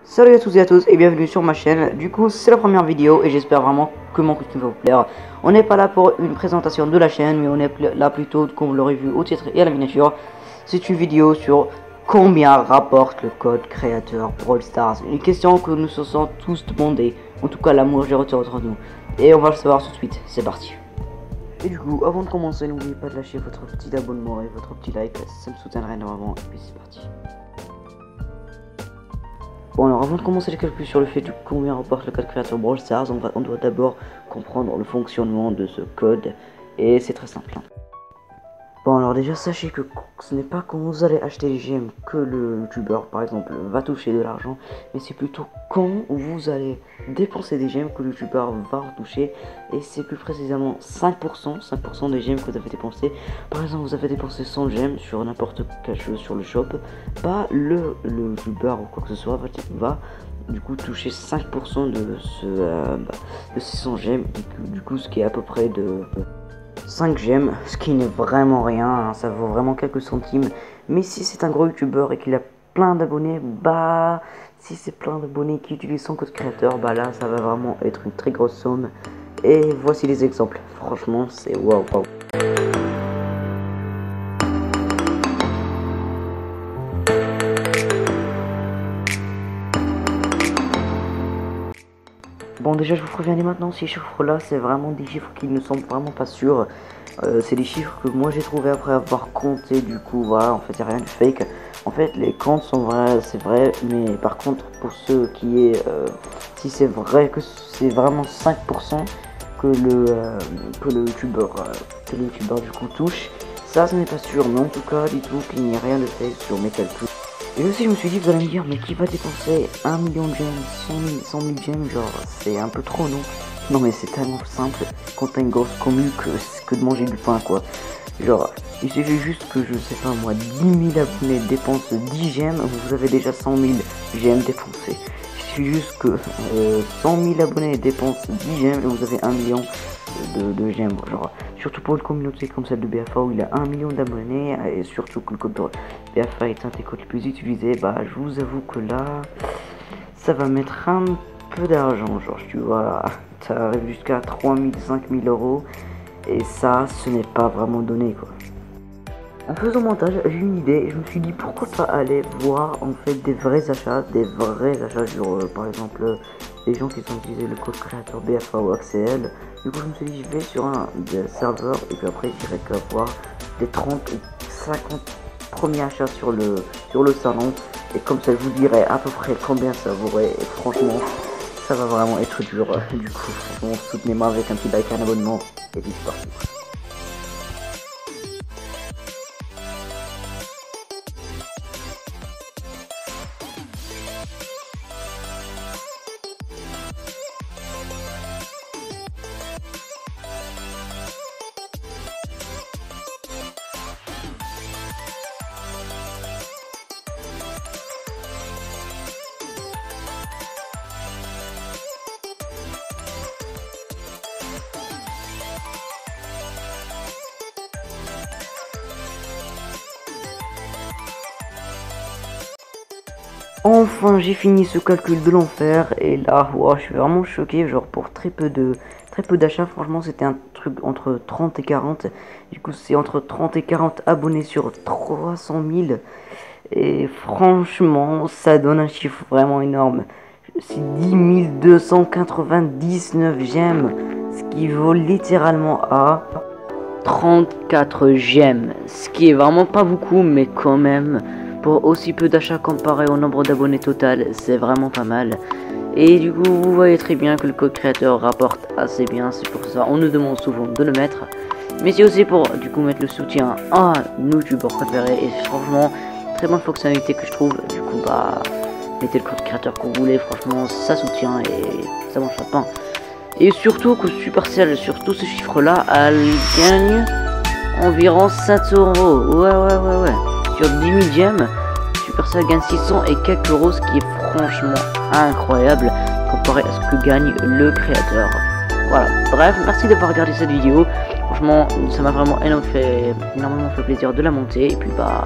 Salut à toutes et à tous et bienvenue sur ma chaîne. Du coup c'est la première vidéo et j'espère vraiment que mon contenu va vous plaire. On n'est pas là pour une présentation de la chaîne, mais on est là plutôt, comme vous l'aurez vu au titre et à la miniature. C'est une vidéo sur combien rapporte le code créateur Brawl Stars. Une question que nous se sommes tous demandé, en tout cas la majorité d'entre nous. Et on va le savoir tout de suite, c'est parti. Et du coup avant de commencer, n'oubliez pas de lâcher votre petit abonnement et votre petit like, ça me soutiendrait énormément et puis c'est parti. Bon alors avant de commencer les calculs sur le fait de combien rapporte le code créateur Brawl Stars, on doit d'abord comprendre le fonctionnement de ce code et c'est très simple. Bon alors déjà sachez que ce n'est pas quand vous allez acheter les gemmes que le youtubeur par exemple va toucher de l'argent, mais c'est plutôt quand vous allez dépenser des gemmes que le youtubeur va en toucher, et c'est plus précisément 5% des gemmes que vous avez dépensé. Par exemple vous avez dépensé 100 gemmes sur n'importe quelle chose sur le shop, bah le youtubeur ou quoi que ce soit va du coup toucher 5% de ces 100 gemmes, du coup ce qui est à peu près de 5 gemmes, ce qui n'est vraiment rien, hein, ça vaut vraiment quelques centimes. Mais si c'est un gros youtubeur et qu'il a plein d'abonnés, bah si c'est plein d'abonnés qui utilisent son code créateur, bah là ça va vraiment être une très grosse somme. Et voici les exemples, franchement c'est waouh. Bon déjà je vous préviens dès maintenant, ces chiffres là c'est vraiment des chiffres qui ne sont vraiment pas sûrs. C'est des chiffres que moi j'ai trouvé après avoir compté, du coup voilà, en fait il n'y a rien de fake. En fait les comptes sont vrais, c'est vrai, mais par contre pour ceux qui est, si c'est vrai que c'est vraiment 5% que le youtubeur du coup touche, ça ce n'est pas sûr, mais en tout cas dites-vous qu'il n'y a rien de fake sur mes calculs. Et aussi je me suis dit, vous allez me dire, mais qui va dépenser 1 million de gemmes, 100 000 gemmes, genre c'est un peu trop non? Non mais c'est tellement simple quand t'as une grosse commu que de manger du pain quoi. Genre il suffit juste que je sais pas moi 10 000 abonnés dépensent 10 gemmes, vous avez déjà 100 000 gemmes dépensées. Il suffit juste que 100 000 abonnés dépensent 10 gemmes et vous avez 1 million de gemmes. Genre surtout pour une communauté comme celle de BFA où il a 1 million d'abonnés, et surtout que le code BFA est un des codes les plus utilisés, bah je vous avoue que là ça va mettre un peu d'argent, genre tu vois, ça arrive jusqu'à 3 000, 5 000 euros, et ça ce n'est pas vraiment donné quoi. En faisant montage, j'ai eu une idée et je me suis dit pourquoi pas aller voir en fait des vrais achats sur par exemple les gens qui ont utilisé le code créateur BFA ou AXL. Du coup je me suis dit je vais sur un des serveurs et puis après je dirais qu'à voir des 30 ou 50 premiers achats sur le salon, et comme ça je vous dirai à peu près combien ça vaudrait, et franchement ça va vraiment être dur. Du coup franchement soutenez-moi avec un petit like, un abonnement et puis c'est parti. Enfin j'ai fini ce calcul de l'enfer, et là wow, je suis vraiment choqué, genre pour très peu d'achats, franchement c'était un truc entre 30 et 40, du coup c'est entre 30 et 40 abonnés sur 300 000, et franchement ça donne un chiffre vraiment énorme. C'est 10 299 gemmes, ce qui vaut littéralement à 34 gemmes, ce qui est vraiment pas beaucoup, mais quand même pour aussi peu d'achats comparé au nombre d'abonnés total, c'est vraiment pas mal. Et du coup vous voyez très bien que le code créateur rapporte assez bien, c'est pour ça on nous demande souvent de le mettre, mais c'est aussi pour du coup mettre le soutien à nos youtubeurs préférés, et franchement très bonne fonctionnalité que je trouve. Du coup bah mettez le code créateur que vous voulez, franchement ça soutient et ça mange pas de pain. Et surtout que Supercell sur tous ces chiffres là, elle gagne environ 7 euros. Ouais. Sur 10 000 gemmes, Supercell gagne 600 et quelques euros, ce qui est franchement incroyable comparé à ce que gagne le créateur. Voilà, bref, merci d'avoir regardé cette vidéo. Franchement, ça m'a vraiment énormément fait plaisir de la monter. Et puis bah,